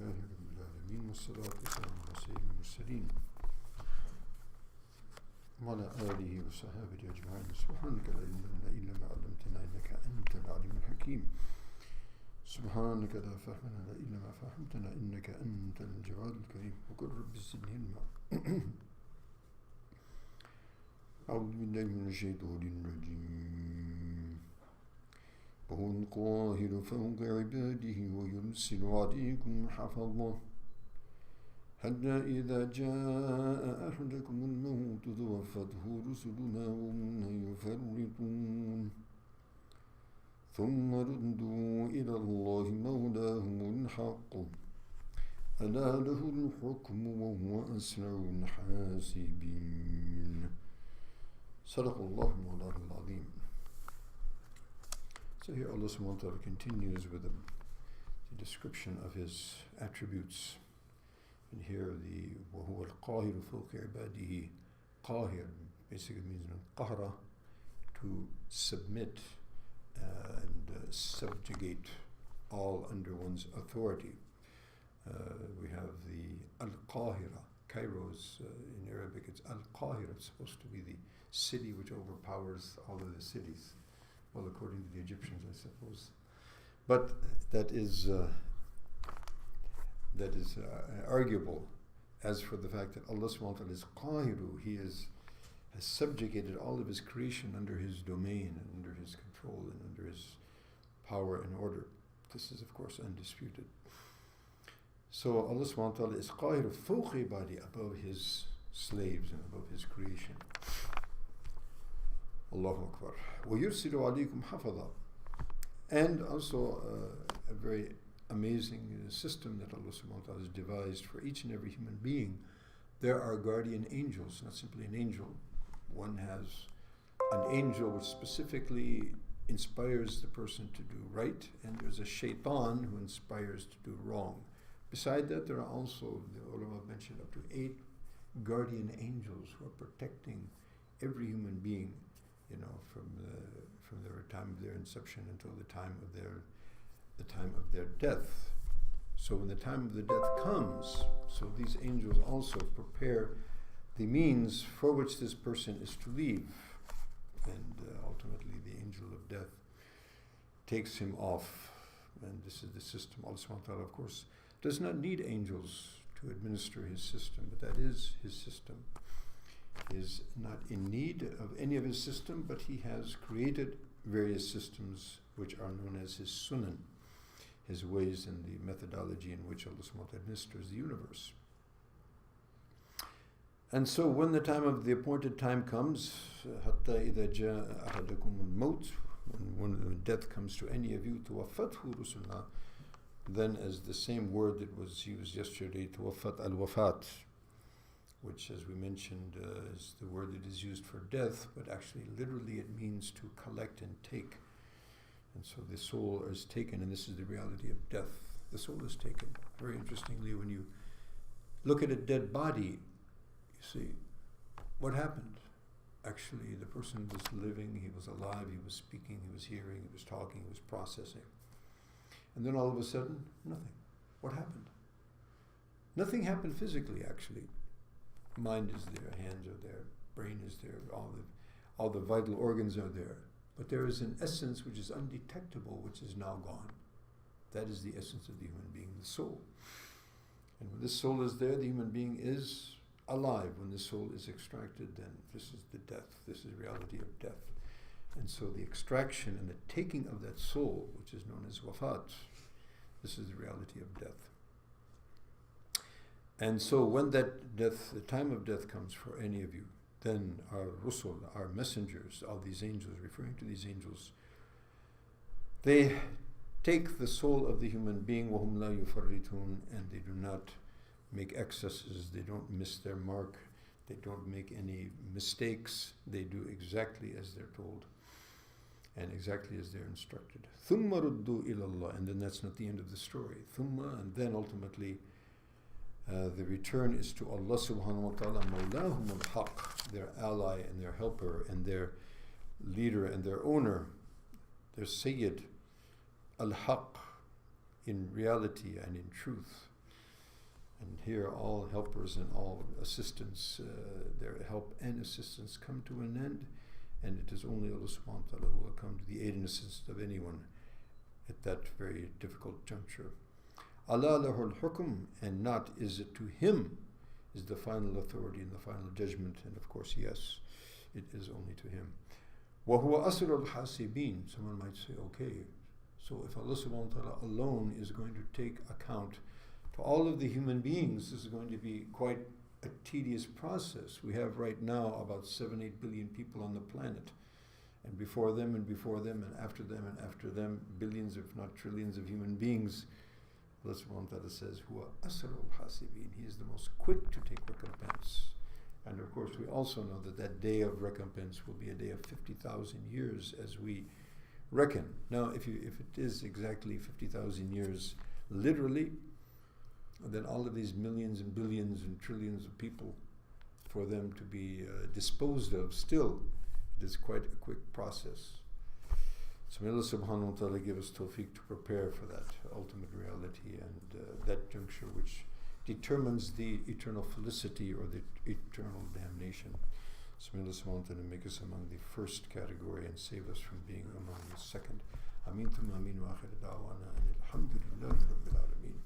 لله رب العالمين والصلاة والسلام على سيد المرسلين وعلى آله وصحابه أجمعين. سبحانك لا علم لنا إلا ما علمتنا إنك أنت العليم الحكيم. سبحانك لا فهم لنا إلا ما فهمتنا إنك أنت الجواد الكريم. وقل رب زدني علما. أعوذ بالله من الشيطان الرجيم. وهو القاهر فوق عباده ويرسل عليكم حفظا حتى إذا جاء أحدكم الموت توفته رسلنا وهم لا يفرطون ثم ردوا إلى الله مولاهم الحق ألا له الحكم وهو أسرع الحاسبين. صدق الله مولانا العظيم. So here Allah subhanahu wa ta'ala continues with the description of his attributes. And here the وَهُوَ الْقَاهِرُ فَوْقِ عِبَادِهِ. Qahir basically means qahra, to submit and subjugate all under one's authority. We have the Al-Qahira. Cairo's in Arabic it's Al-Qahira. It's supposed to be the city which overpowers all of the cities. Well, according to the Egyptians, I suppose. But that is arguable. As for the fact that Allah subhanahu wa ta'ala is Qahiru, He has subjugated all of His creation under His domain and under His control and under His power and order. This is, of course, undisputed. So Allah subhanahu wa ta'ala is Qahiru fawqa ibadi, above His slaves and above His creation. Allahu Akbar. وَيُرْسِلُ عَلَيْكُمْ حَفَظًا. And also a very amazing system that Allah subhanahu wa ta'ala has devised for each and every human being. There are guardian angels, not simply an angel. One has an angel which specifically inspires the person to do right, and there's a shaitan who inspires to do wrong. Beside that, there are also, the ulama mentioned, up to 8 guardian angels who are protecting every human being, from the time of their inception until the time of their death. So when the time of the death comes, so these angels also prepare the means for which this person is to leave, and ultimately the angel of death takes him off. And this is the system. Allah subhanahu wa ta'ala, of course, does not need angels to administer His system, but that is His system. He is not in need of any of His system, but He has created various systems which are known as His sunan, His ways and the methodology in which Allah subhanahu wa ta'ala administers the universe. And so when the time of the appointed time comes, حَتَّى إِذَا جَاءَ أَحَدَكُمُ الْمَوْتُ, when death comes to any of you, تُوَفَّتْهُ رُسُلْنَا, then as the same word that was used yesterday, تُوَفَّتْ al-wafat, which, as we mentioned, is the word that is used for death, but actually literally it means to collect and take. And so the soul is taken, and this is the reality of death. The soul is taken. Very interestingly, when you look at a dead body, you see, what happened? Actually, the person was living, he was alive, he was speaking, he was hearing, he was talking, he was processing. And then all of a sudden, nothing. What happened? Nothing happened physically, actually. Mind is there, hands are there, brain is there, all the vital organs are there. But there is an essence which is undetectable, which is now gone. That is the essence of the human being, the soul. And when this soul is there, the human being is alive. When the soul is extracted, then this is the death. This is the reality of death. And so the extraction and the taking of that soul, which is known as wafat, this is the reality of death. And so when that death, the time of death comes for any of you, then our rusul, our messengers, all these angels, referring to these angels, they take the soul of the human being, وَهُمْ لَا يُفَرِّطُونَ, and they do not make excesses, they don't miss their mark, they don't make any mistakes, they do exactly as they're told and exactly as they're instructed. ثُمَّ رُدُّوا إِلَى اللَّهِ, and then that's not the end of the story. ثُمَّ, and then ultimately the return is to Allah subhanahu wa ta'ala, mawlahum al-haq, their ally and their helper and their leader and their owner, their sayyid, al-haq, in reality and in truth. And here all helpers and all assistants, their help and assistance come to an end, and it is only Allah subhanahu wa ta'ala who will come to the aid and assistance of anyone at that very difficult juncture. Allah lahul hukm, and not is it to him is the final authority and the final judgment, and of course, yes, it is only to him. وَهُوَ أَسْرَ الْحَاسِبِينَ. Someone might say, okay, so if Allah subhanahu wa ta'ala alone is going to take account to all of the human beings, this is going to be quite a tedious process. We have right now about 7-8 billion people on the planet, and before them and before them and after them, billions if not trillions of human beings. Allah subhanahu wa ta'ala says, Huwa asrul hasibin. He is the most quick to take recompense. And of course we also know that that day of recompense will be a day of 50,000 years as we reckon. Now if it is exactly 50,000 years literally, then all of these millions and billions and trillions of people, for them to be disposed of, still it is quite a quick process. So may Allah subhanahu wa ta'ala give us tawfiq to prepare for that ultimate reality and that juncture which determines the eternal felicity or the eternal damnation. So may Allah subhanahu wa ta'ala make us among the first category and save us from being among the second. Ameen thumma ameen wa akhir da'wana and alhamdulillahi rabbil alameen.